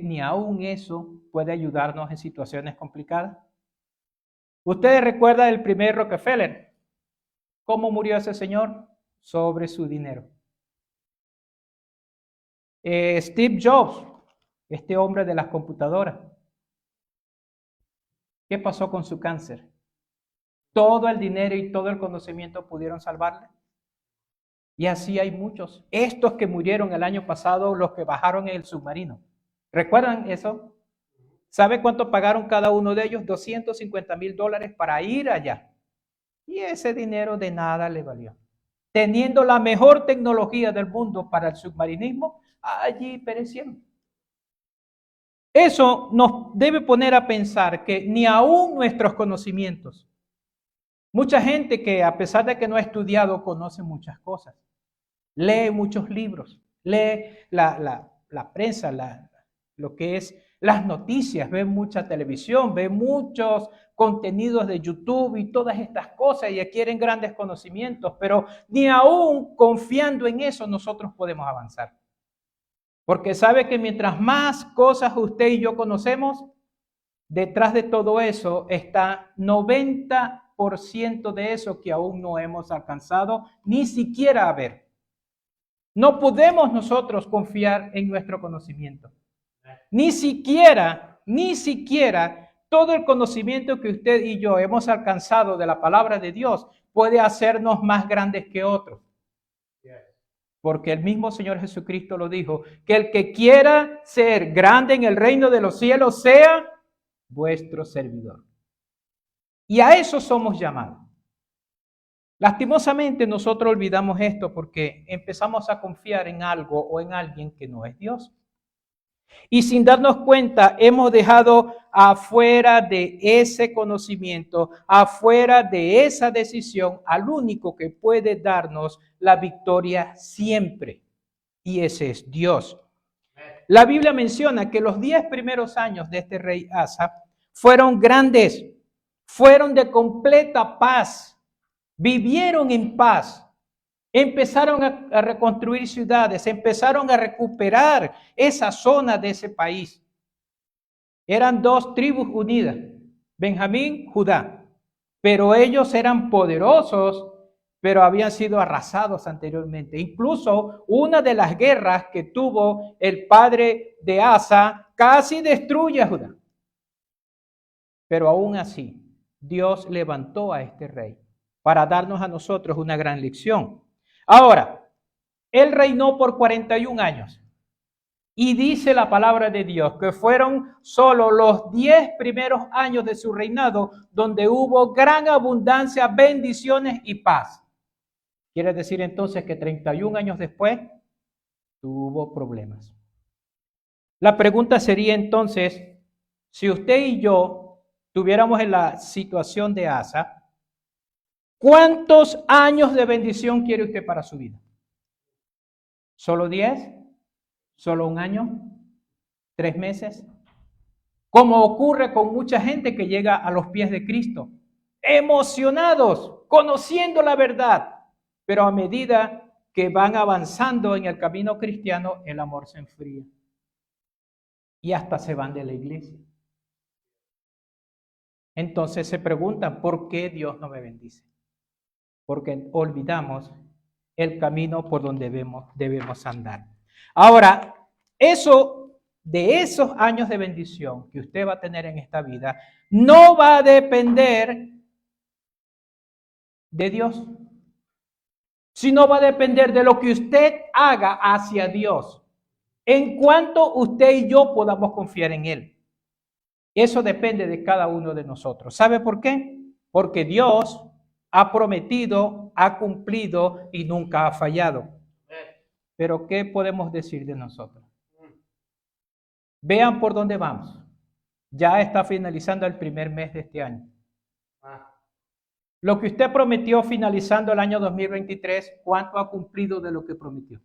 ni aún eso puede ayudarnos en situaciones complicadas. ¿Ustedes recuerdan el primer Rockefeller? ¿Cómo murió ese señor? Sobre su dinero. Steve Jobs, este hombre de las computadoras. ¿Qué pasó con su cáncer? ¿Todo el dinero y todo el conocimiento pudieron salvarle? Y así hay muchos. Estos que murieron el año pasado, los que bajaron en el submarino. ¿Recuerdan eso? ¿Sabe cuánto pagaron cada uno de ellos? $250,000 para ir allá. Y ese dinero de nada le valió. Teniendo la mejor tecnología del mundo para el submarinismo, allí perecieron. Eso nos debe poner a pensar que ni aún nuestros conocimientos, mucha gente que a pesar de que no ha estudiado, conoce muchas cosas, lee muchos libros, lee la prensa, lo que es las noticias, ve mucha televisión, ve muchos contenidos de YouTube y todas estas cosas y adquieren grandes conocimientos, pero ni aún confiando en eso nosotros podemos avanzar. Porque sabe que mientras más cosas usted y yo conocemos, detrás de todo eso está 90% de eso que aún no hemos alcanzado, ni siquiera a ver. No podemos nosotros confiar en nuestro conocimiento. Ni siquiera todo el conocimiento que usted y yo hemos alcanzado de la palabra de Dios puede hacernos más grandes que otros. Porque el mismo Señor Jesucristo lo dijo, que el que quiera ser grande en el reino de los cielos sea vuestro servidor. Y a eso somos llamados. Lastimosamente nosotros olvidamos esto porque empezamos a confiar en algo o en alguien que no es Dios. Y sin darnos cuenta hemos dejado afuera de ese conocimiento, afuera de esa decisión, al único que puede darnos la victoria siempre. Y ese es Dios. La Biblia menciona que los 10 primeros años de este rey Asa fueron grandes, fueron de completa paz, vivieron en paz. Empezaron a reconstruir ciudades, empezaron a recuperar esa zona de ese país. Eran 2 tribus unidas, Benjamín, Judá, pero ellos eran poderosos, pero habían sido arrasados anteriormente. Incluso una de las guerras que tuvo el padre de Asa casi destruye a Judá. Pero aún así, Dios levantó a este rey para darnos a nosotros una gran lección. Ahora, él reinó por 41 años y dice la palabra de Dios que fueron solo los 10 primeros años de su reinado donde hubo gran abundancia, bendiciones y paz. Quiere decir entonces que 31 años después tuvo problemas. La pregunta sería entonces, si usted y yo tuviéramos en la situación de Asa, ¿cuántos años de bendición quiere usted para su vida? ¿Solo 10? ¿Solo 1 año? 3 meses? Como ocurre con mucha gente que llega a los pies de Cristo, emocionados, conociendo la verdad, pero a medida que van avanzando en el camino cristiano, el amor se enfría y hasta se van de la iglesia. Entonces se preguntan, ¿por qué Dios no me bendice? Porque olvidamos el camino por donde debemos andar. Ahora, de esos años de bendición que usted va a tener en esta vida, no va a depender de Dios, sino va a depender de lo que usted haga hacia Dios, en cuanto usted y yo podamos confiar en Él. Eso depende de cada uno de nosotros. ¿Sabe por qué? Porque Dios ha prometido, ha cumplido y nunca ha fallado. Pero ¿qué podemos decir de nosotros? Vean por dónde vamos. Ya está finalizando el primer mes de este año. Lo que usted prometió finalizando el año 2023, ¿cuánto ha cumplido de lo que prometió?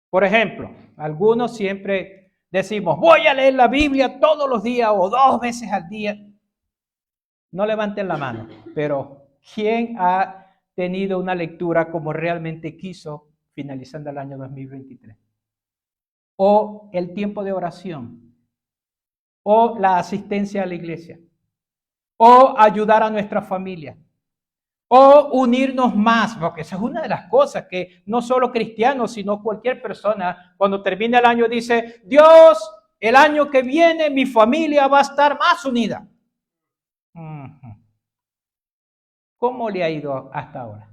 Por ejemplo, algunos siempre decimos, voy a leer la Biblia todos los días o 2 veces al día. No levanten la mano, pero ¿quién ha tenido una lectura como realmente quiso finalizando el año 2023? o el tiempo de oración, o la asistencia a la iglesia, o ayudar a nuestra familia, o unirnos más, porque esa es una de las cosas que no solo cristianos, sino cualquier persona, cuando termina el año dice, Dios, el año que viene mi familia va a estar más unida. ¿Cómo le ha ido hasta ahora?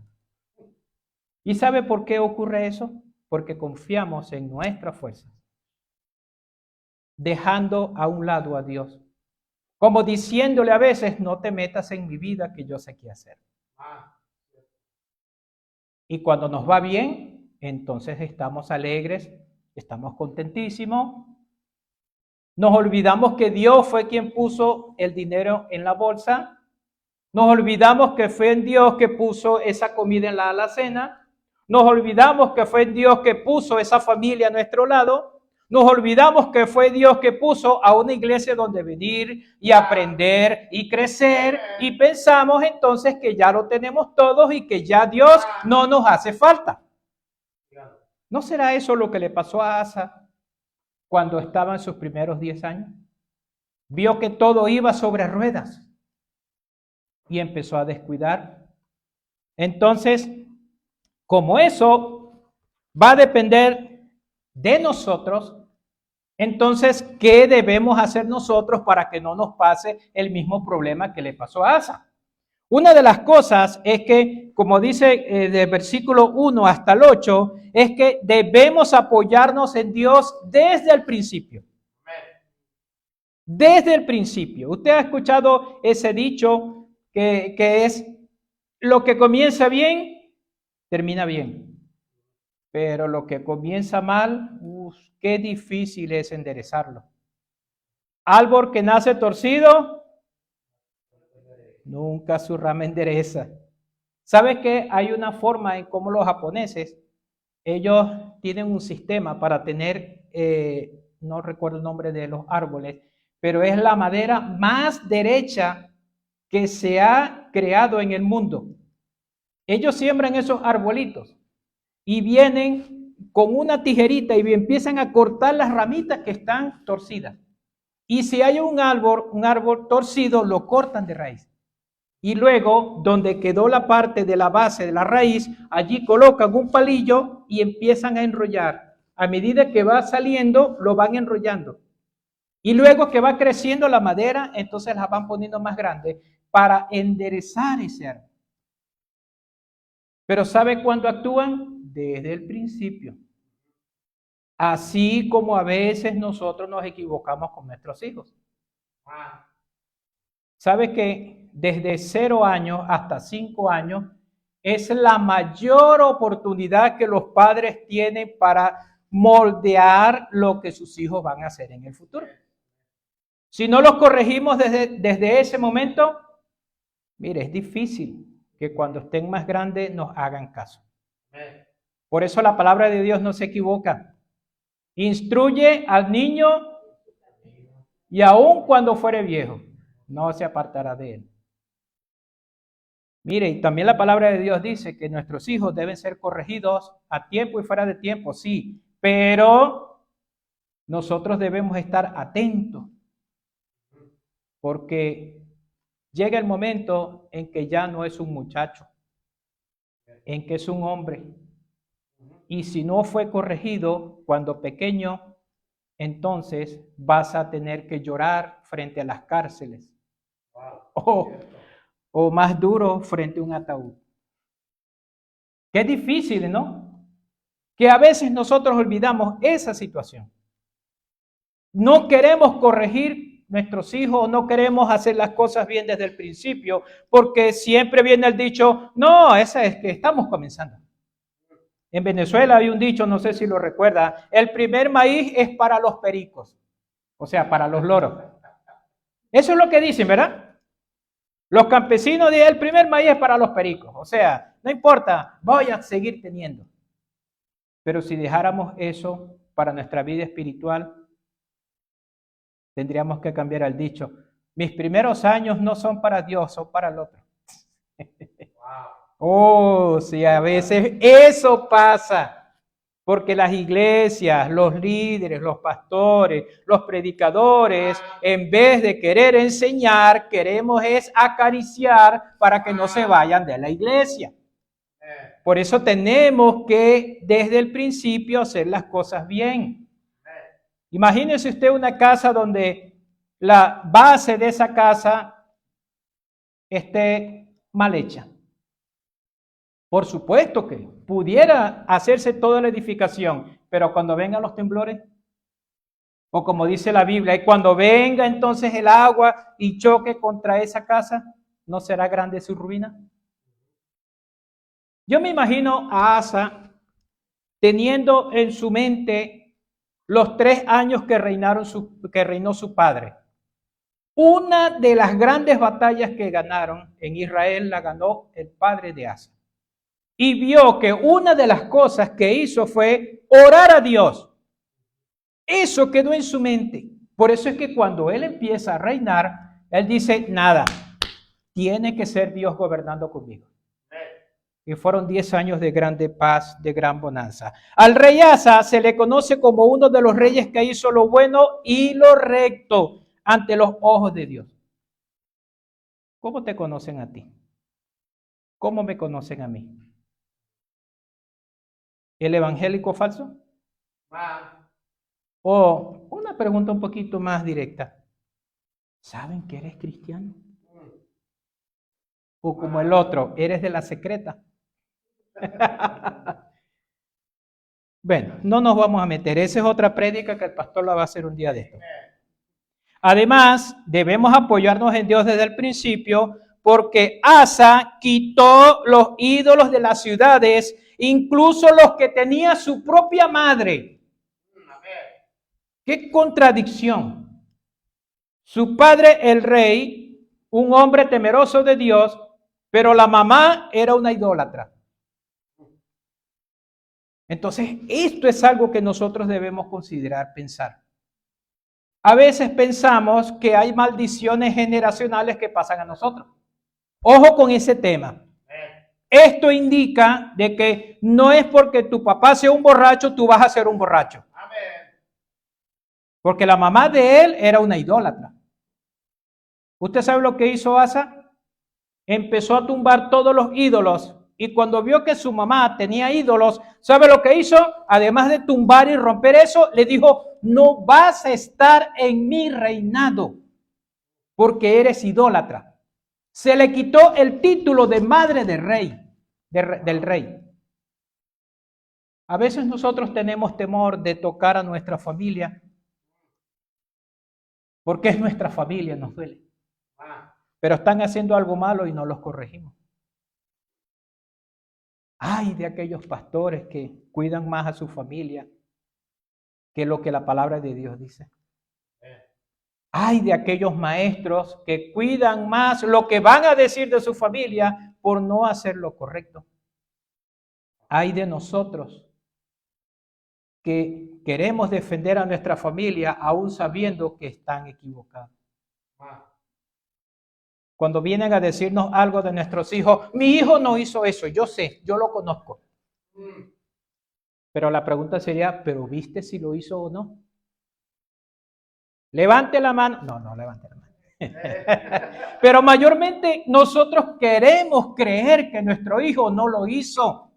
¿Y sabe por qué ocurre eso? Porque confiamos en nuestra fuerza, dejando a un lado a Dios, como diciéndole a veces, no te metas en mi vida que yo sé qué hacer. Y cuando nos va bien, entonces estamos alegres, estamos contentísimos. Nos olvidamos que Dios fue quien puso el dinero en la bolsa. Nos olvidamos que fue en Dios que puso esa comida en la alacena. Nos olvidamos que fue en Dios que puso esa familia a nuestro lado. Nos olvidamos que fue Dios que puso a una iglesia donde venir y aprender y crecer, y pensamos entonces que ya lo tenemos todos y que ya Dios no nos hace falta. ¿No será eso lo que le pasó a Asa cuando estaba en sus primeros 10 años? Vio que todo iba sobre ruedas y empezó a descuidar. Entonces, como eso va a depender de nosotros, entonces, ¿qué debemos hacer nosotros para que no nos pase el mismo problema que le pasó a Asa? Una de las cosas es que, como dice del versículo 1 hasta el 8, es que debemos apoyarnos en Dios desde el principio. Desde el principio. Usted ha escuchado ese dicho que es, lo que comienza bien, termina bien. Pero lo que comienza mal, qué difícil es enderezarlo. Árbol que nace torcido, nunca su rama endereza. ¿Sabes qué? Hay una forma en cómo los japoneses, ellos tienen un sistema para tener, no recuerdo el nombre de los árboles, pero es la madera más derecha que se ha creado en el mundo. Ellos siembran esos arbolitos y vienen con una tijerita y empiezan a cortar las ramitas que están torcidas. Y si hay un árbol torcido, lo cortan de raíz. Y luego, donde quedó la parte de la base de la raíz, allí colocan un palillo y empiezan a enrollar. A medida que va saliendo, lo van enrollando. Y luego que va creciendo la madera, entonces la van poniendo más grande para enderezar ese árbol. Pero ¿sabe cuándo actúan? Desde el principio. Así como a veces nosotros nos equivocamos con nuestros hijos. ¿Sabe que desde 0 años hasta 5 años es la mayor oportunidad que los padres tienen para moldear lo que sus hijos van a hacer en el futuro? Si no los corregimos desde ese momento, mire, es difícil que cuando estén más grandes nos hagan caso. Por eso la palabra de Dios no se equivoca. Instruye al niño y aun cuando fuere viejo, no se apartará de él. Mire, y también la palabra de Dios dice que nuestros hijos deben ser corregidos a tiempo y fuera de tiempo, sí, pero nosotros debemos estar atentos, porque llega el momento en que ya no es un muchacho, en que es un hombre. Y si no fue corregido cuando pequeño, entonces vas a tener que llorar frente a las cárceles. O más duro, frente a un ataúd. Qué difícil, ¿no? Que a veces nosotros olvidamos esa situación. No queremos corregir nuestros hijos, no queremos hacer las cosas bien desde el principio, porque siempre viene el dicho, no, esa es que estamos comenzando. En Venezuela hay un dicho, no sé si lo recuerda, el primer maíz es para los pericos, o sea, para los loros. Eso es lo que dicen, ¿verdad? Los campesinos dicen, el primer maíz es para los pericos, o sea, no importa, voy a seguir teniendo. Pero si dejáramos eso para nuestra vida espiritual, tendríamos que cambiar el dicho. Mis primeros años no son para Dios, son para el otro. Oh, sí, a veces eso pasa. Porque las iglesias, los líderes, los pastores, los predicadores, en vez de querer enseñar, queremos es acariciar para que no se vayan de la iglesia. Por eso tenemos que desde el principio hacer las cosas bien. Imagínese usted una casa donde la base de esa casa esté mal hecha. Por supuesto que pudiera hacerse toda la edificación, pero cuando vengan los temblores, o como dice la Biblia, y cuando venga entonces el agua y choque contra esa casa, ¿no será grande su ruina? Yo me imagino a Asa teniendo en su mente los 3 años que reinó su padre. Una de las grandes batallas que ganaron en Israel la ganó el padre de Asa. Y vio que una de las cosas que hizo fue orar a Dios. Eso quedó en su mente. Por eso es que cuando él empieza a reinar, él dice, nada, tiene que ser Dios gobernando conmigo. Y fueron 10 años de grande paz, de gran bonanza. Al rey Asa se le conoce como uno de los reyes que hizo lo bueno y lo recto ante los ojos de Dios. ¿Cómo te conocen a ti? ¿Cómo me conocen a mí? ¿El evangélico falso? O una pregunta un poquito más directa. ¿Saben que eres cristiano? O como el otro, eres de la secreta. Bueno, no nos vamos a meter. Esa es otra prédica que el pastor la va a hacer un día de esto. Además, debemos apoyarnos en Dios desde el principio, porque Asa quitó los ídolos de las ciudades, incluso los que tenía su propia madre. ¡Qué contradicción! Su padre, el rey, un hombre temeroso de Dios, pero la mamá era una idólatra. Entonces, esto es algo que nosotros debemos considerar, pensar. A veces pensamos que hay maldiciones generacionales que pasan a nosotros. Ojo con ese tema. Esto indica de que no es porque tu papá sea un borracho, tú vas a ser un borracho. Porque la mamá de él era una idólatra. ¿Usted sabe lo que hizo Asa? Empezó a tumbar todos los ídolos. Y cuando vio que su mamá tenía ídolos, ¿sabe lo que hizo? Además de tumbar y romper eso, le dijo, no vas a estar en mi reinado, porque eres idólatra. Se le quitó el título de madre del rey. A veces nosotros tenemos temor de tocar a nuestra familia, porque es nuestra familia, nos duele. Pero están haciendo algo malo y no los corregimos. Ay de aquellos pastores que cuidan más a su familia que lo que la palabra de Dios dice. Ay de aquellos maestros que cuidan más lo que van a decir de su familia por no hacer lo correcto. Ay de nosotros que queremos defender a nuestra familia aún sabiendo que están equivocados. Cuando vienen a decirnos algo de nuestros hijos, mi hijo no hizo eso, yo sé, yo lo conozco. Pero la pregunta sería, ¿pero viste si lo hizo o no? Levante la mano. No levante la mano. Pero mayormente nosotros queremos creer que nuestro hijo no lo hizo.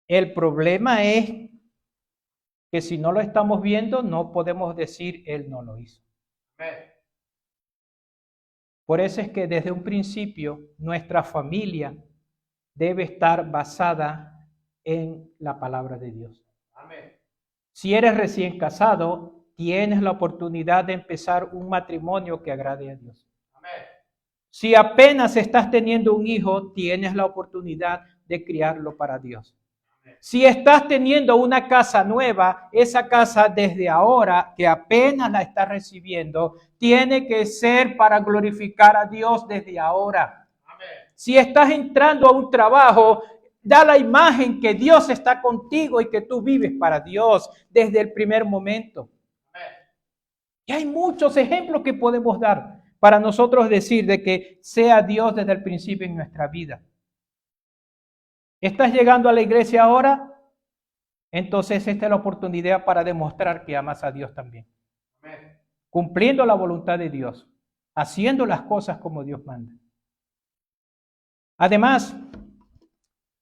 El problema es que si no lo estamos viendo, no podemos decir él no lo hizo. Por eso es que desde un principio nuestra familia debe estar basada en la palabra de Dios. Amén. Si eres recién casado, tienes la oportunidad de empezar un matrimonio que agrade a Dios. Amén. Si apenas estás teniendo un hijo, tienes la oportunidad de criarlo para Dios. Si estás teniendo una casa nueva, esa casa desde ahora, que apenas la estás recibiendo, tiene que ser para glorificar a Dios desde ahora. Amén. Si estás entrando a un trabajo, da la imagen que Dios está contigo y que tú vives para Dios desde el primer momento. Amén. Y hay muchos ejemplos que podemos dar para nosotros decir de que sea Dios desde el principio en nuestra vida. ¿Estás llegando a la iglesia ahora? entonces esta es la oportunidad para demostrar que amas a Dios también. Amén. Cumpliendo la voluntad de Dios, haciendo las cosas como Dios manda. Además,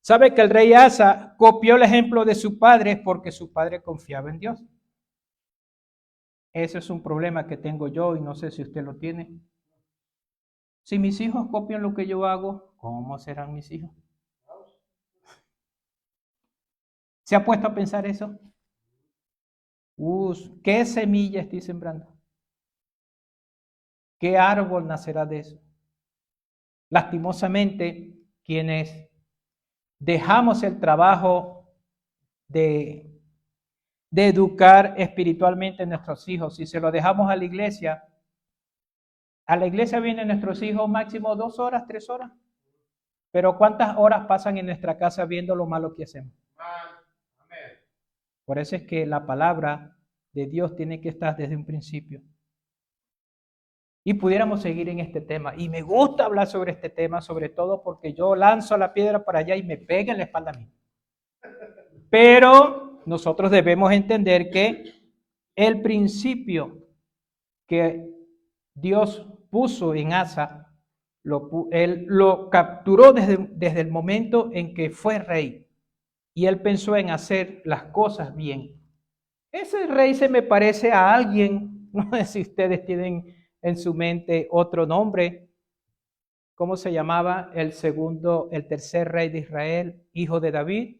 sabe que el rey Asa copió el ejemplo de su padre porque su padre confiaba en Dios. Ese es un problema que tengo yo y no sé si usted lo tiene. Si mis hijos copian lo que yo hago, ¿cómo serán mis hijos? ¿Se ha puesto a pensar eso? ¿Qué semilla estoy sembrando? ¿Qué árbol nacerá de eso? Lastimosamente, quienes dejamos el trabajo de educar espiritualmente a nuestros hijos, si se lo dejamos a la iglesia vienen nuestros hijos máximo 2 horas, 3 horas. Pero ¿cuántas horas pasan en nuestra casa viendo lo malo que hacemos? Amén. Por eso es que la palabra de Dios tiene que estar desde un principio. Y pudiéramos seguir en este tema. Y me gusta hablar sobre este tema, sobre todo porque yo lanzo la piedra para allá y me pega en la espalda a mí. Pero nosotros debemos entender que el principio que Dios puso en Asa, él lo capturó desde el momento en que fue rey. Y él pensó en hacer las cosas bien. Ese rey se me parece a alguien, no sé si ustedes tienen en su mente otro nombre. ¿Cómo se llamaba el tercer rey de Israel, hijo de David?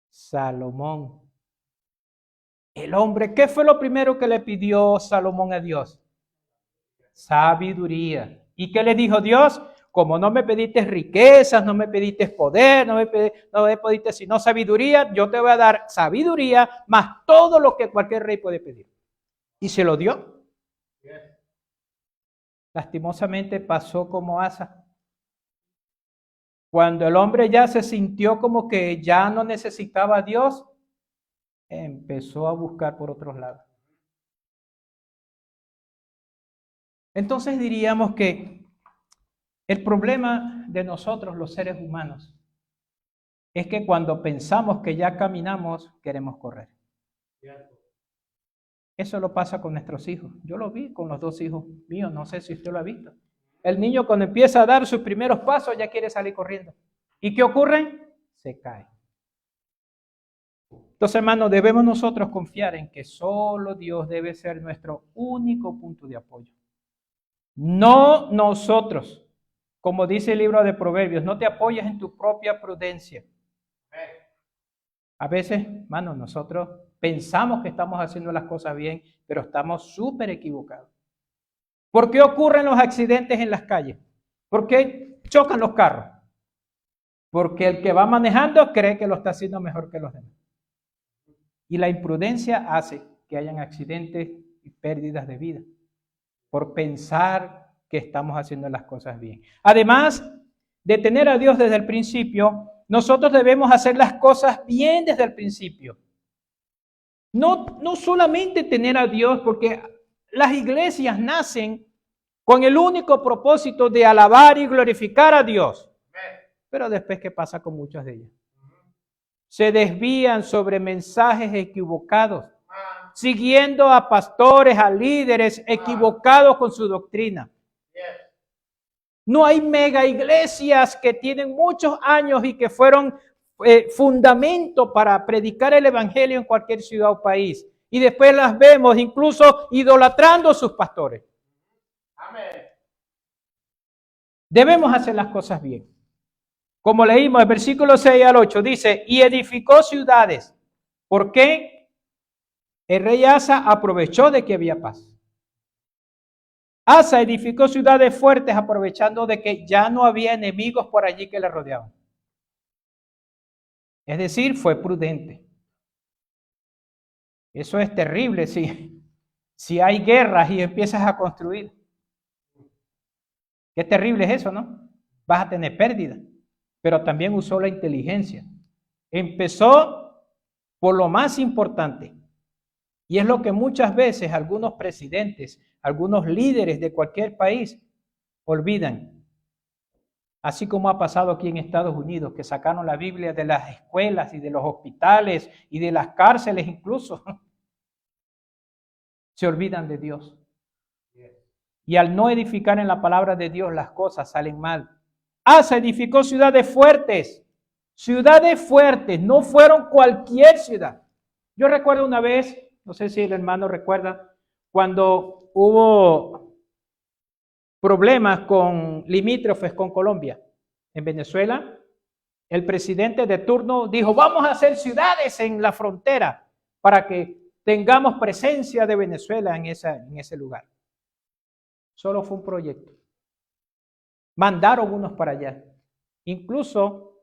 Salomón. El hombre, ¿qué fue lo primero que le pidió Salomón a Dios? Sabiduría. ¿Y qué le dijo Dios? Como no me pediste riquezas, no me pediste poder, no me pediste sino sabiduría, yo te voy a dar sabiduría más todo lo que cualquier rey puede pedir. ¿Y se lo dio? Lastimosamente pasó como Asa. Cuando el hombre ya se sintió como que ya no necesitaba a Dios, empezó a buscar por otros lados. Entonces diríamos que el problema de nosotros, los seres humanos, es que cuando pensamos que ya caminamos, queremos correr. Eso lo pasa con nuestros hijos. Yo lo vi con los 2 hijos míos, no sé si usted lo ha visto. El niño cuando empieza a dar sus primeros pasos ya quiere salir corriendo. ¿Y qué ocurre? Se cae. Entonces, hermanos, debemos nosotros confiar en que solo Dios debe ser nuestro único punto de apoyo. No nosotros. Como dice el libro de Proverbios, no te apoyes en tu propia prudencia. A veces, hermano, nosotros pensamos que estamos haciendo las cosas bien, pero estamos súper equivocados. ¿Por qué ocurren los accidentes en las calles? ¿Por qué chocan los carros? Porque el que va manejando cree que lo está haciendo mejor que los demás. Y la imprudencia hace que hayan accidentes y pérdidas de vida por pensar que estamos haciendo las cosas bien. Además de tener a Dios desde el principio, nosotros debemos hacer las cosas bien desde el principio. No solamente tener a Dios, porque las iglesias nacen con el único propósito de alabar y glorificar a Dios. Pero después, ¿qué pasa con muchas de ellas? Se desvían sobre mensajes equivocados, siguiendo a pastores, a líderes equivocados con su doctrina. No hay mega iglesias que tienen muchos años y que fueron fundamento para predicar el evangelio en cualquier ciudad o país. Y después las vemos incluso idolatrando a sus pastores. Amén. Debemos hacer las cosas bien. Como leímos el versículo 6 al 8, dice, y edificó ciudades. ¿Por qué? El rey Asa aprovechó de que había paz. Asa edificó ciudades fuertes aprovechando de que ya no había enemigos por allí que le rodeaban. Es decir, fue prudente. Eso es terrible si hay guerras y empiezas a construir. Qué terrible es eso, ¿no? Vas a tener pérdida. Pero también usó la inteligencia. Empezó por lo más importante. Y es lo que muchas veces algunos presidentes, algunos líderes de cualquier país olvidan. Así como ha pasado aquí en Estados Unidos, que sacaron la Biblia de las escuelas y de los hospitales y de las cárceles incluso. Se olvidan de Dios. Y al no edificar en la palabra de Dios, las cosas salen mal. Asa edificó ciudades fuertes. Ciudades fuertes, no fueron cualquier ciudad. Yo recuerdo una vez, no sé si el hermano recuerda, cuando hubo problemas con limítrofes con Colombia. En Venezuela, el presidente de turno dijo, vamos a hacer ciudades en la frontera para que tengamos presencia de Venezuela en ese lugar. Solo fue un proyecto. Mandaron unos para allá. Incluso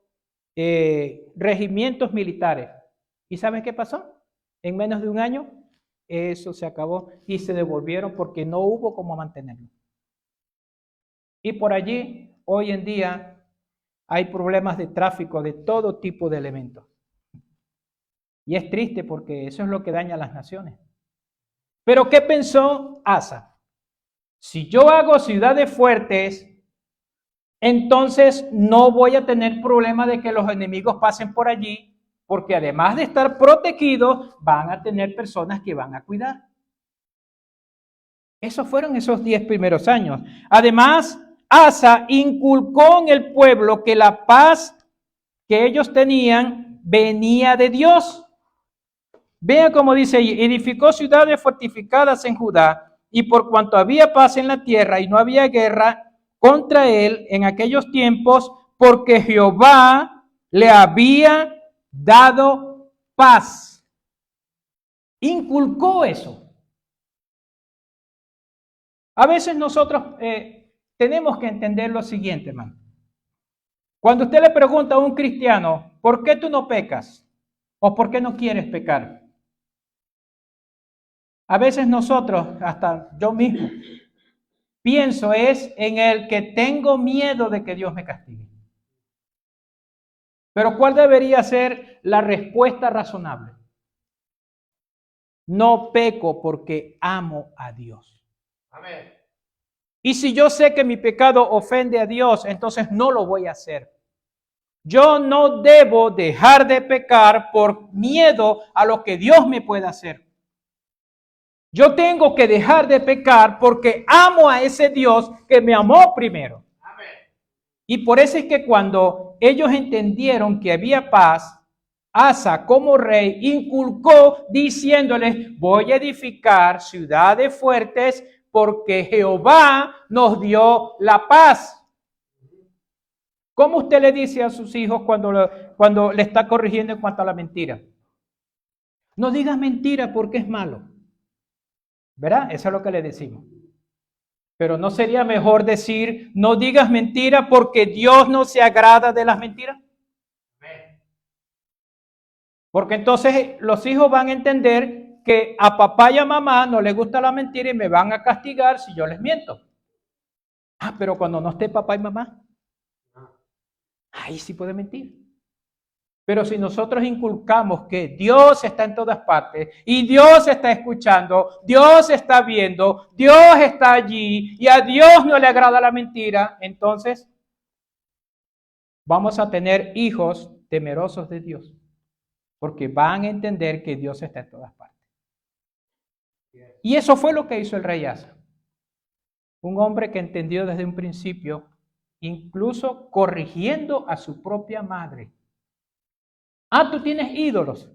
regimientos militares. ¿Y saben qué pasó? En menos de un año, eso se acabó y se devolvieron porque no hubo cómo mantenerlo. Y por allí, hoy en día, hay problemas de tráfico de todo tipo de elementos. Y es triste porque eso es lo que daña a las naciones. Pero ¿qué pensó Asa? Si yo hago ciudades fuertes, entonces no voy a tener problema de que los enemigos pasen por allí, porque además de estar protegidos, van a tener personas que van a cuidar. Esos fueron esos 10 primeros años. Además, Asa inculcó en el pueblo que la paz que ellos tenían venía de Dios. Vean cómo dice ahí, edificó ciudades fortificadas en Judá, y por cuanto había paz en la tierra y no había guerra contra él en aquellos tiempos, porque Jehová le había dado paz. Inculcó eso. A veces nosotros tenemos que entender lo siguiente, hermano. Cuando usted le pregunta a un cristiano, ¿por qué tú no pecas? ¿O por qué no quieres pecar? A veces nosotros, hasta yo mismo, pienso es en el que tengo miedo de que Dios me castigue. Pero ¿cuál debería ser la respuesta razonable? No peco porque amo a Dios. Amén. Y si yo sé que mi pecado ofende a Dios, entonces no lo voy a hacer. Yo no debo dejar de pecar por miedo a lo que Dios me pueda hacer. Yo tengo que dejar de pecar porque amo a ese Dios que me amó primero. Amén. Y por eso es que cuando ellos entendieron que había paz, Asa como rey inculcó diciéndoles, voy a edificar ciudades fuertes porque Jehová nos dio la paz. ¿Cómo usted le dice a sus hijos cuando le está corrigiendo en cuanto a la mentira? No digas mentira porque es malo. ¿Verdad? Eso es lo que le decimos. Pero ¿no sería mejor decir, no digas mentira porque Dios no se agrada de las mentiras? Porque entonces los hijos van a entender que a papá y a mamá no les gusta la mentira y me van a castigar si yo les miento. Ah, pero cuando no esté papá y mamá, ahí sí puede mentir. Pero si nosotros inculcamos que Dios está en todas partes y Dios está escuchando, Dios está viendo, Dios está allí y a Dios no le agrada la mentira, entonces vamos a tener hijos temerosos de Dios. Porque van a entender que Dios está en todas partes. Y eso fue lo que hizo el rey Asa. Un hombre que entendió desde un principio, incluso corrigiendo a su propia madre. Ah, tú tienes ídolos.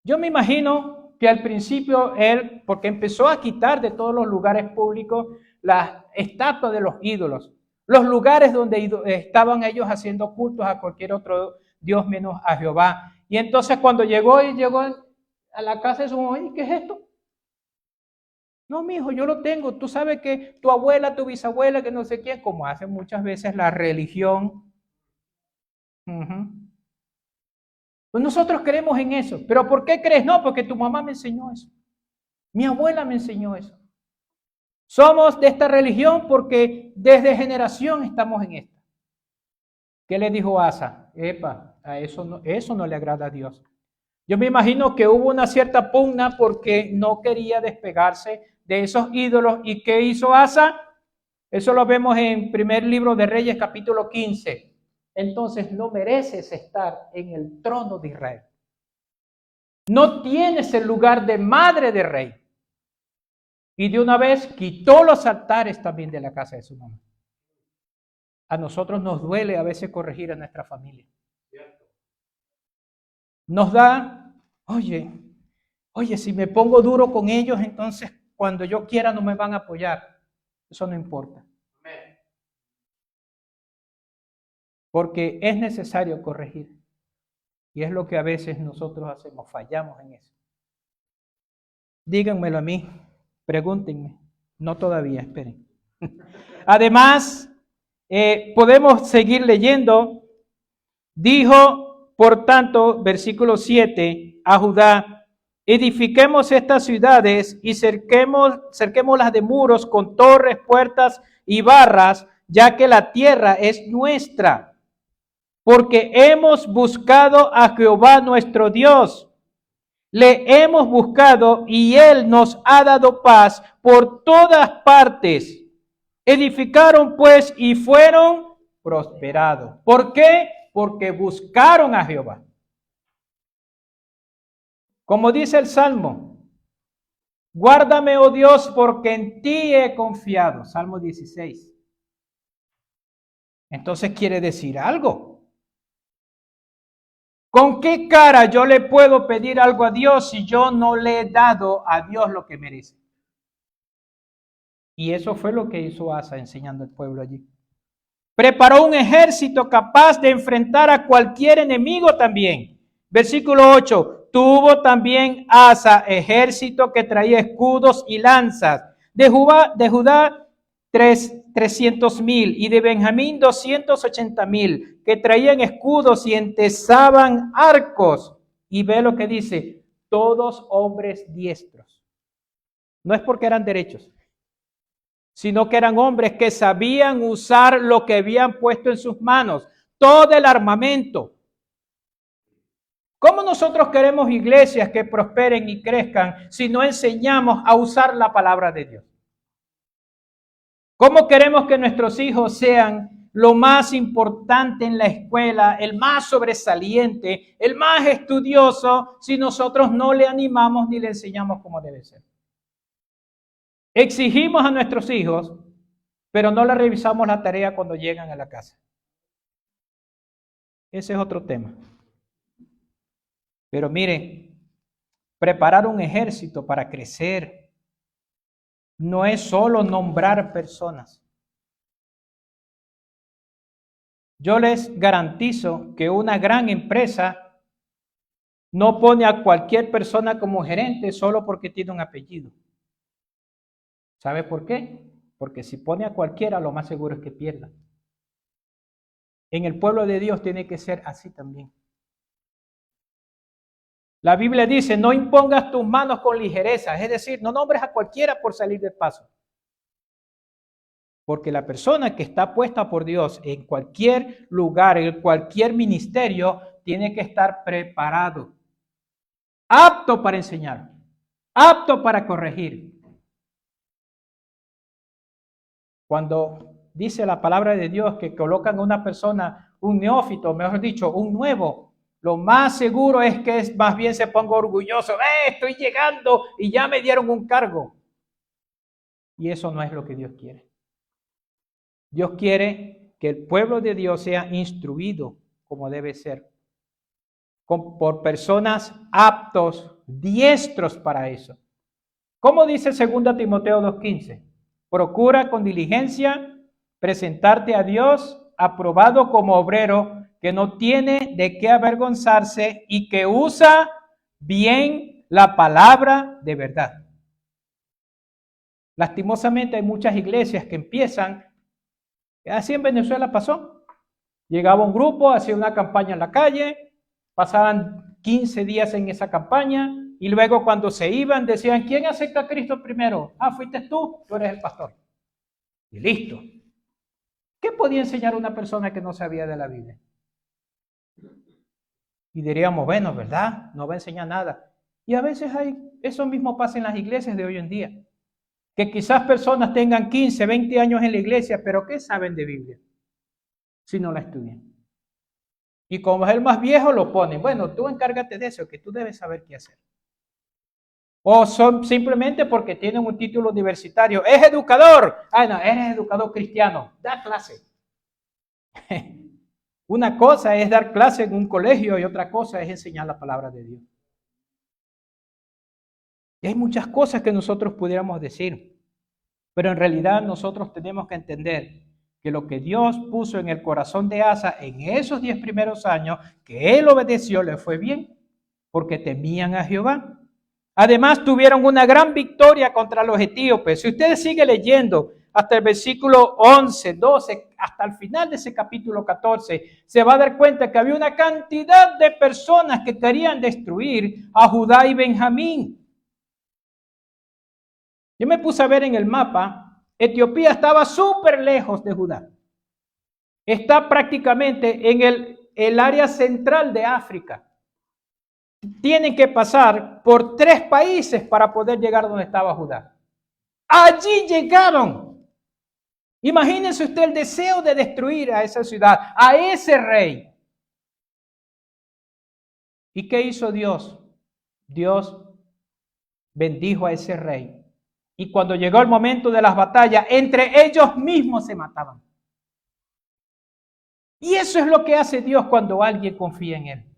Yo me imagino que al principio él, porque empezó a quitar de todos los lugares públicos las estatuas de los ídolos. Los lugares donde estaban ellos haciendo cultos a cualquier otro Dios menos a Jehová. Y entonces cuando llegó a la casa de su mamá, ¿y qué es esto? No, mi hijo, yo lo tengo. Tú sabes que tu abuela, tu bisabuela, que no sé quién, como hace muchas veces la religión. Pues nosotros creemos en eso. ¿Pero por qué crees? No, porque tu mamá me enseñó eso. Mi abuela me enseñó eso. Somos de esta religión porque desde generación estamos en esta. ¿Qué le dijo Asa? Epa, a eso no le agrada a Dios. Yo me imagino que hubo una cierta pugna porque no quería despegarse de esos ídolos. ¿Y qué hizo Asa? Eso lo vemos en primer libro de Reyes, capítulo 15. Entonces no mereces estar en el trono de Israel. No tienes el lugar de madre de rey. Y de una vez quitó los altares también de la casa de su mamá. A nosotros nos duele a veces corregir a nuestra familia. Nos da, oye, si me pongo duro con ellos, entonces cuando yo quiera no me van a apoyar. Eso no importa. Porque es necesario corregir. Y es lo que a veces nosotros hacemos, fallamos en eso. Díganmelo a mí, pregúntenme. No todavía, esperen. Además, podemos seguir leyendo. Dijo, por tanto, versículo 7, a Judá, edifiquemos estas ciudades y cerquémoslas de muros con torres, puertas y barras, ya que la tierra es nuestra. Porque hemos buscado a Jehová nuestro Dios. Le hemos buscado y Él nos ha dado paz por todas partes. Edificaron pues y fueron prosperados. ¿Por qué? Porque buscaron a Jehová. Como dice el Salmo, guárdame, oh Dios, porque en ti he confiado. Salmo 16. Entonces quiere decir algo. ¿Con qué cara yo le puedo pedir algo a Dios si yo no le he dado a Dios lo que merece? Y eso fue lo que hizo Asa enseñando al pueblo allí. Preparó un ejército capaz de enfrentar a cualquier enemigo también. Versículo 8. Tuvo también Asa ejército que traía escudos y lanzas. De Judá 300,000 y de Benjamín 280,000 que traían escudos y entesaban arcos. Y ve lo que dice, todos hombres diestros. No es porque eran derechos, sino que eran hombres que sabían usar lo que habían puesto en sus manos, todo el armamento. ¿Cómo nosotros queremos iglesias que prosperen y crezcan si no enseñamos a usar la palabra de Dios? ¿Cómo queremos que nuestros hijos sean lo más importante en la escuela, el más sobresaliente, el más estudioso, si nosotros no le animamos ni le enseñamos cómo debe ser? Exigimos a nuestros hijos, pero no le revisamos la tarea cuando llegan a la casa. Ese es otro tema. Pero mire, preparar un ejército para crecer no es solo nombrar personas. Yo les garantizo que una gran empresa no pone a cualquier persona como gerente solo porque tiene un apellido. ¿Sabe por qué? Porque si pone a cualquiera, lo más seguro es que pierda. En el pueblo de Dios tiene que ser así también. La Biblia dice, no impongas tus manos con ligereza, es decir, no nombres a cualquiera por salir del paso. Porque la persona que está puesta por Dios en cualquier lugar, en cualquier ministerio, tiene que estar preparado, apto para enseñar, apto para corregir. Cuando dice la palabra de Dios que colocan a una persona, un neófito, mejor dicho, un nuevo, lo más seguro es que más bien se ponga orgulloso. Estoy llegando y ya me dieron un cargo. Y eso no es lo que Dios quiere. Dios quiere que el pueblo de Dios sea instruido como debe ser, por personas aptos, diestros para eso. ¿Cómo dice 2 Timoteo 2:15? Procura con diligencia presentarte a Dios aprobado como obrero que no tiene de qué avergonzarse y que usa bien la palabra de verdad. Lastimosamente hay muchas iglesias que empiezan, así en Venezuela pasó. Llegaba un grupo, hacía una campaña en la calle, pasaban 15 días en esa campaña y luego cuando se iban decían, ¿quién acepta a Cristo primero? Fuiste tú eres el pastor. Y listo. ¿Qué podía enseñar una persona que no sabía de la Biblia? Y diríamos, bueno, ¿verdad? No va a enseñar nada. Y a veces eso mismo pasa en las iglesias de hoy en día. que quizás personas tengan 15, 20 años en la iglesia, pero ¿qué saben de Biblia? Si no la estudian. Y como es el más viejo, lo ponen. Bueno, tú encárgate de eso, que tú debes saber qué hacer. O son simplemente porque tienen un título universitario. Es educador. Ah, no, eres educador cristiano. Da clase. Una cosa es dar clase en un colegio y otra cosa es enseñar la palabra de Dios. Y hay muchas cosas que nosotros pudiéramos decir, pero en realidad nosotros tenemos que entender que lo que Dios puso en el corazón de Asa en esos 10 primeros años, que él obedeció, le fue bien, porque temían a Jehová. Además tuvieron una gran victoria contra los etíopes. Si usted sigue leyendo hasta el versículo 11, 12, hasta el final de ese capítulo 14, se va a dar cuenta que había una cantidad de personas que querían destruir a Judá y Benjamín. Yo me puse a ver en el mapa, Etiopía estaba súper lejos de Judá. Está prácticamente en el área central de África. Tienen que pasar por 3 países para poder llegar donde estaba Judá. Allí llegaron. Imagínense usted el deseo de destruir a esa ciudad, a ese rey. ¿Y qué hizo Dios? Dios bendijo a ese rey. Y cuando llegó el momento de las batallas, entre ellos mismos se mataban. Y eso es lo que hace Dios cuando alguien confía en Él.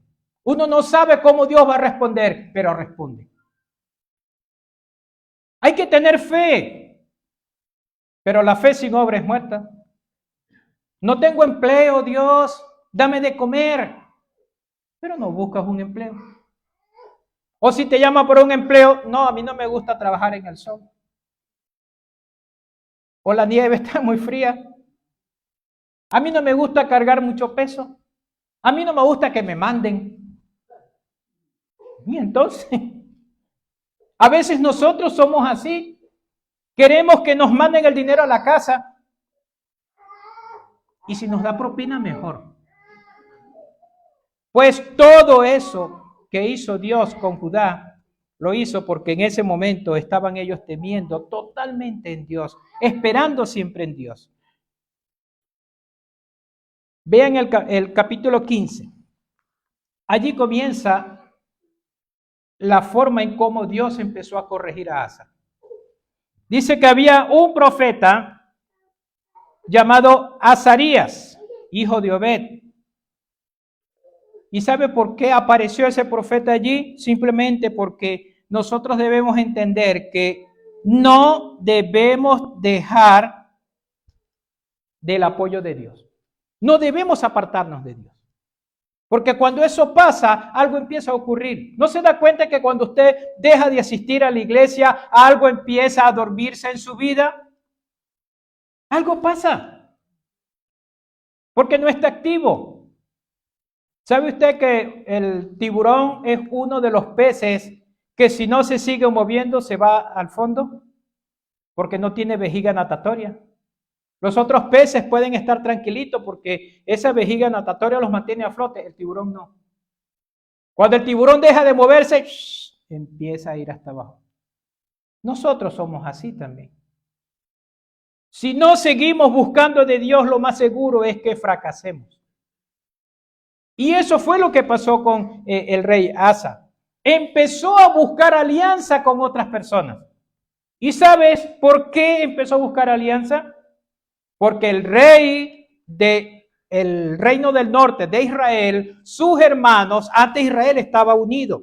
Uno no sabe cómo Dios va a responder, pero responde. Hay que tener fe, pero la fe sin obra es muerta. No tengo empleo, Dios, dame de comer, pero no buscas un empleo. O si te llama por un empleo, no, a mí no me gusta trabajar en el sol. O la nieve está muy fría. A mí no me gusta cargar mucho peso. A mí no me gusta que me manden. Y entonces, a veces nosotros somos así. Queremos que nos manden el dinero a la casa. Y si nos da propina, mejor. Pues todo eso que hizo Dios con Judá, lo hizo porque en ese momento estaban ellos temiendo totalmente en Dios, esperando siempre en Dios. Vean el capítulo 15. Allí comienza la forma en cómo Dios empezó a corregir a Asa. Dice que había un profeta llamado Azarías, hijo de Obed. ¿Y sabe por qué apareció ese profeta allí? Simplemente porque nosotros debemos entender que no debemos dejar del apoyo de Dios. No debemos apartarnos de Dios. Porque cuando eso pasa, algo empieza a ocurrir. ¿No se da cuenta que cuando usted deja de asistir a la iglesia, algo empieza a dormirse en su vida? Algo pasa. Porque no está activo. ¿Sabe usted que el tiburón es uno de los peces que si no se sigue moviendo se va al fondo? Porque no tiene vejiga natatoria. Los otros peces pueden estar tranquilitos porque esa vejiga natatoria los mantiene a flote, el tiburón no. Cuando el tiburón deja de moverse, empieza a ir hasta abajo. Nosotros somos así también. Si no seguimos buscando de Dios, lo más seguro es que fracasemos. Y eso fue lo que pasó con el rey Asa. Empezó a buscar alianza con otras personas. ¿Y sabes por qué empezó a buscar alianza? Porque el rey del reino del norte de Israel, sus hermanos, antes Israel estaba unido.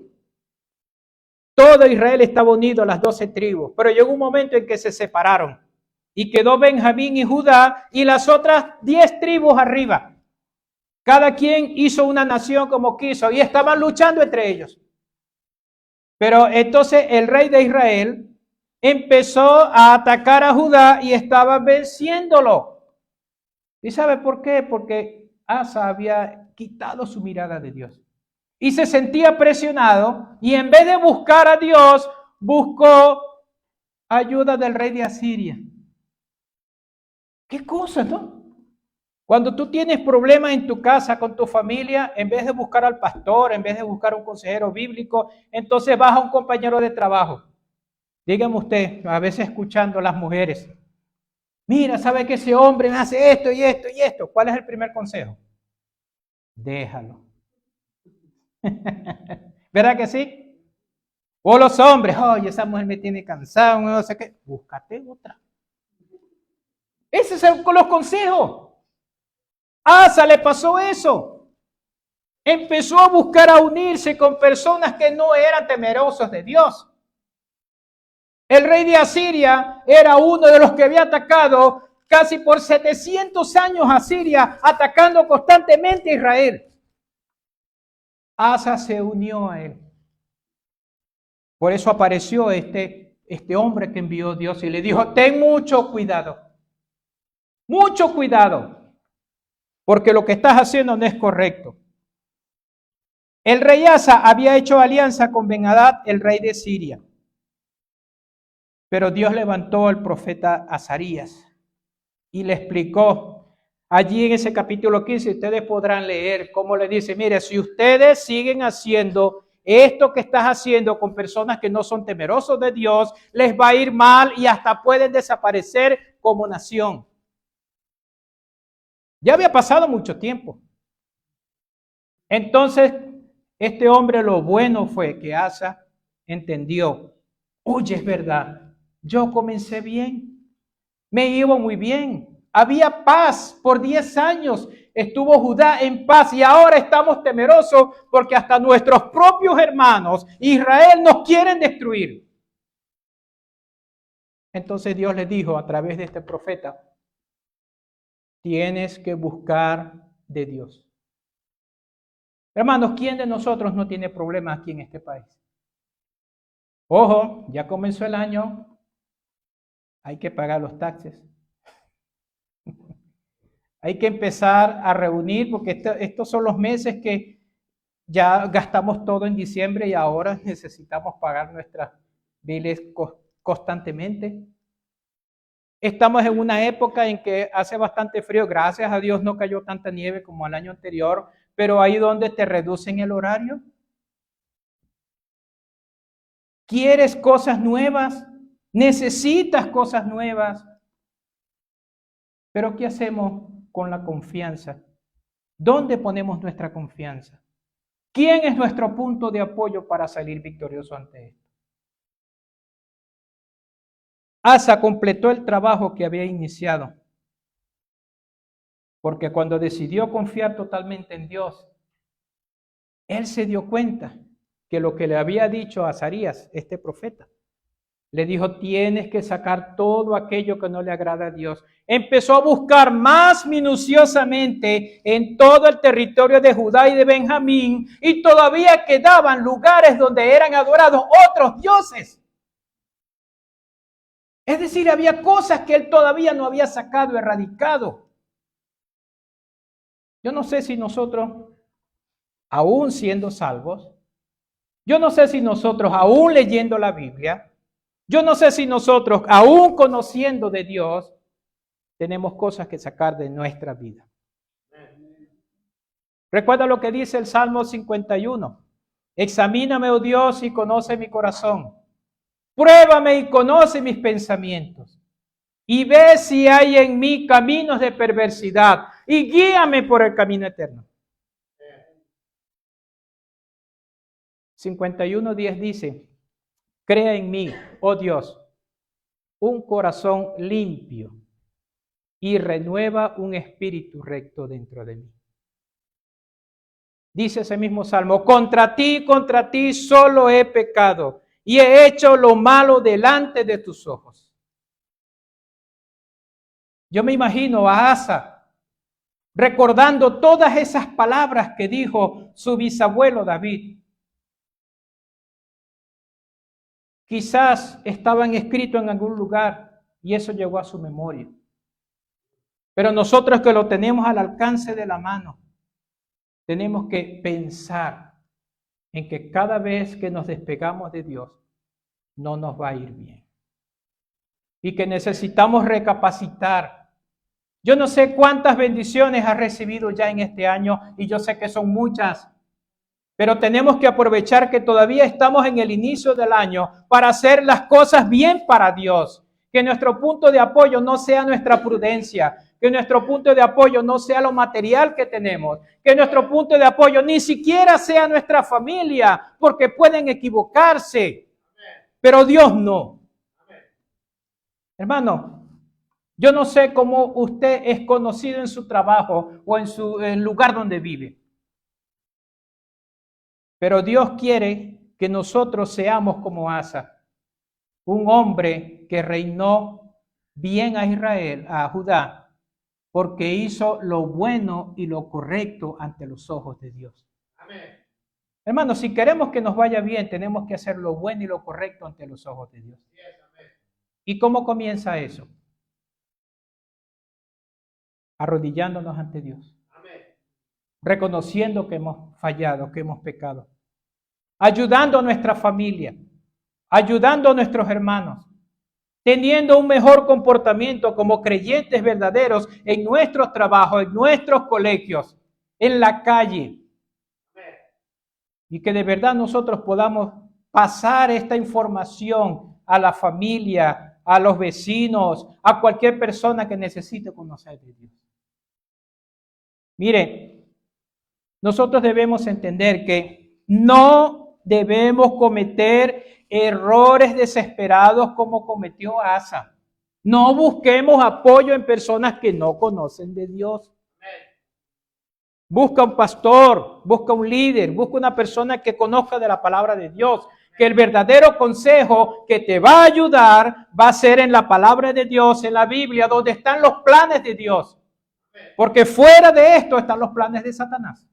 Todo Israel estaba unido, las 12 tribus. Pero llegó un momento en que se separaron. Y quedó Benjamín y Judá y las otras 10 tribus arriba. Cada quien hizo una nación como quiso y estaban luchando entre ellos. Pero entonces el rey de Israel empezó a atacar a Judá y estaba venciéndolo. ¿Y sabe por qué? Porque Asa había quitado su mirada de Dios. Y se sentía presionado y en vez de buscar a Dios, buscó ayuda del rey de Asiria. ¿Qué cosa, no? Cuando tú tienes problemas en tu casa, con tu familia, en vez de buscar al pastor, en vez de buscar a un consejero bíblico, entonces vas a un compañero de trabajo. Dígame usted, a veces escuchando a las mujeres, mira, ¿sabe que ese hombre me hace esto y esto y esto? ¿Cuál es el primer consejo? Déjalo. ¿Verdad que sí? O los hombres, oye, esa mujer me tiene cansado, no sé qué. Búscate otra. Esos son los consejos. A Asa le pasó eso. Empezó a buscar a unirse con personas que no eran temerosos de Dios. El rey de Asiria era uno de los que había atacado casi por 700 años a Siria, atacando constantemente a Israel. Asa se unió a él. Por eso apareció este hombre que envió Dios y le dijo, ten mucho cuidado, porque lo que estás haciendo no es correcto. El rey Asa había hecho alianza con Ben-Hadad, el rey de Siria. Pero Dios levantó al profeta Azarías y le explicó. Allí en ese capítulo 15 ustedes podrán leer cómo le dice, mire, si ustedes siguen haciendo esto que estás haciendo con personas que no son temerosos de Dios, les va a ir mal y hasta pueden desaparecer como nación. Ya había pasado mucho tiempo. Entonces, este hombre, lo bueno fue que Asa entendió, oye, es verdad, yo comencé bien, me iba muy bien, había paz por 10 años, estuvo Judá en paz y ahora estamos temerosos porque hasta nuestros propios hermanos, Israel, nos quieren destruir. Entonces Dios le dijo a través de este profeta, tienes que buscar de Dios. Hermanos, ¿quién de nosotros no tiene problemas aquí en este país? Ojo, ya comenzó el año, hay que pagar los taxes. Hay que empezar a reunir porque estos son los meses que ya gastamos todo en diciembre y ahora necesitamos pagar nuestras biles constantemente. Estamos en una época en que hace bastante frío, gracias a Dios no cayó tanta nieve como el año anterior, pero ahí donde te reducen el horario. ¿Quieres cosas nuevas? ¿Necesitas cosas nuevas? Pero ¿qué hacemos con la confianza? ¿Dónde ponemos nuestra confianza? ¿Quién es nuestro punto de apoyo para salir victorioso ante esto? Asa completó el trabajo que había iniciado, porque cuando decidió confiar totalmente en Dios, él se dio cuenta que lo que le había dicho a Azarías, este profeta, le dijo, tienes que sacar todo aquello que no le agrada a Dios. Empezó a buscar más minuciosamente en todo el territorio de Judá y de Benjamín, y todavía quedaban lugares donde eran adorados otros dioses. Es decir, había cosas que él todavía no había sacado, erradicado. Yo no sé si nosotros, aún siendo salvos, yo no sé si nosotros, aún leyendo la Biblia, yo no sé si nosotros, aún conociendo de Dios, tenemos cosas que sacar de nuestra vida. Recuerda lo que dice el Salmo 51. Examíname, oh Dios, y conoce mi corazón. Pruébame y conoce mis pensamientos. Y ve si hay en mí caminos de perversidad. Y guíame por el camino eterno. 51:10 dice, crea en mí, oh Dios, un corazón limpio y renueva un espíritu recto dentro de mí. Dice ese mismo salmo, contra ti solo he pecado y he hecho lo malo delante de tus ojos. Yo me imagino a Asa recordando todas esas palabras que dijo su bisabuelo David. Quizás estaban escritos en algún lugar y eso llegó a su memoria. Pero nosotros que lo tenemos al alcance de la mano, tenemos que pensar en que cada vez que nos despegamos de Dios, no nos va a ir bien. Y que necesitamos recapacitar. Yo no sé cuántas bendiciones has recibido ya en este año y yo sé que son muchas. Pero tenemos que aprovechar que todavía estamos en el inicio del año para hacer las cosas bien para Dios. Que nuestro punto de apoyo no sea nuestra prudencia, que nuestro punto de apoyo no sea lo material que tenemos, que nuestro punto de apoyo ni siquiera sea nuestra familia, porque pueden equivocarse, pero Dios no. Hermano, yo no sé cómo usted es conocido en su trabajo o en el lugar donde vive, pero Dios quiere que nosotros seamos como Asa, un hombre que reinó bien a Israel, a Judá, porque hizo lo bueno y lo correcto ante los ojos de Dios. Amén. Hermanos, si queremos que nos vaya bien, tenemos que hacer lo bueno y lo correcto ante los ojos de Dios. ¿Y cómo comienza eso? Arrodillándonos ante Dios. Amén. Reconociendo que hemos fallado, que hemos pecado. Ayudando a nuestra familia. Ayudando a nuestros hermanos. Teniendo un mejor comportamiento como creyentes verdaderos en nuestros trabajos, en nuestros colegios, en la calle. Y que de verdad nosotros podamos pasar esta información a la familia, a los vecinos, a cualquier persona que necesite conocer de Dios. Mire, nosotros debemos entender que no debemos cometer errores desesperados como cometió Asa. No busquemos apoyo en personas que no conocen de Dios. Busca un pastor, busca un líder, busca una persona que conozca de la palabra de Dios. Que el verdadero consejo que te va a ayudar va a ser en la palabra de Dios, en la Biblia, donde están los planes de Dios. Porque fuera de esto están los planes de Satanás.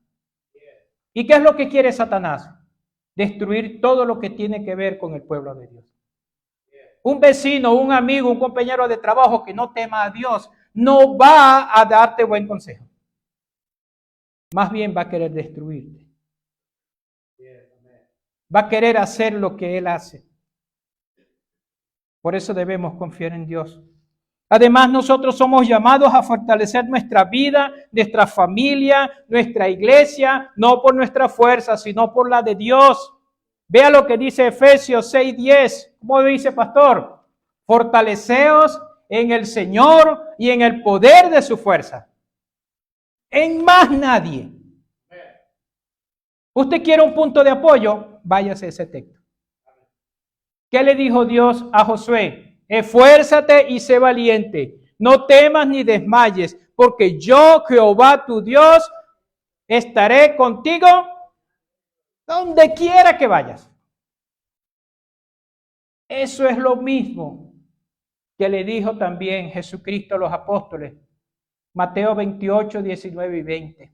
¿Y qué es lo que quiere Satanás? Destruir todo lo que tiene que ver con el pueblo de Dios. Un vecino, un amigo, un compañero de trabajo que no tema a Dios, no va a darte buen consejo. Más bien va a querer destruirte. Va a querer hacer lo que él hace. Por eso debemos confiar en Dios. Además, nosotros somos llamados a fortalecer nuestra vida, nuestra familia, nuestra iglesia, no por nuestra fuerza, sino por la de Dios. Vea lo que dice Efesios 6:10. ¿Cómo dice, pastor? Fortaleceos en el Señor y en el poder de su fuerza. En más nadie. ¿Usted quiere un punto de apoyo? Váyase a ese texto. ¿Qué le dijo Dios a Josué? Esfuérzate y sé valiente. No temas ni desmayes, porque yo, Jehová tu Dios, estaré contigo donde quiera que vayas. Eso es lo mismo que le dijo también Jesucristo a los apóstoles. Mateo 28, 19 y 20.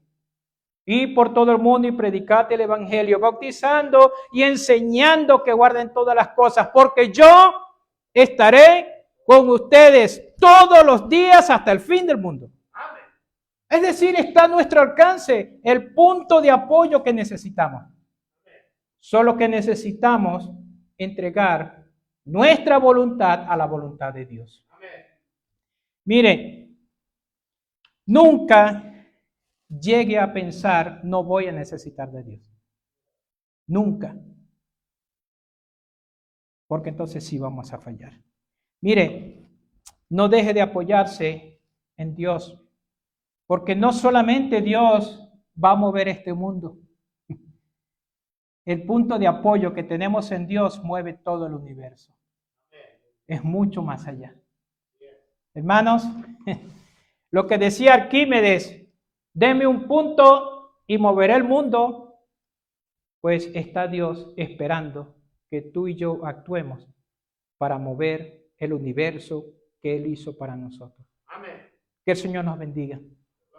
Y por todo el mundo y predicad el evangelio, bautizando y enseñando que guarden todas las cosas, porque yo estaré con ustedes todos los días hasta el fin del mundo. Amén. Es decir, está a nuestro alcance el punto de apoyo que necesitamos. Solo que necesitamos entregar nuestra voluntad a la voluntad de Dios. Amén. Mire, nunca llegue a pensar, no voy a necesitar de Dios. Nunca. Porque entonces sí vamos a fallar. Mire, no deje de apoyarse en Dios. Porque no solamente Dios va a mover este mundo. El punto de apoyo que tenemos en Dios mueve todo el universo. Es mucho más allá. Hermanos, lo que decía Arquímedes, deme un punto y moveré el mundo, pues está Dios esperando que tú y yo actuemos para mover el universo que Él hizo para nosotros. Amén. Que el Señor nos bendiga,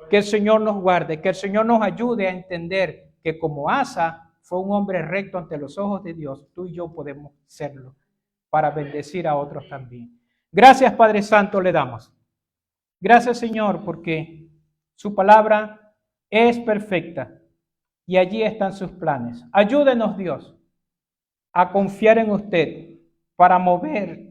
que el Señor nos guarde, que el Señor nos ayude a entender que como Asa fue un hombre recto ante los ojos de Dios, tú y yo podemos serlo para bendecir a otros también. Gracias, Padre Santo, le damos. Gracias, Señor, porque su palabra es perfecta y allí están sus planes. Ayúdenos, Dios, a confiar en usted para mover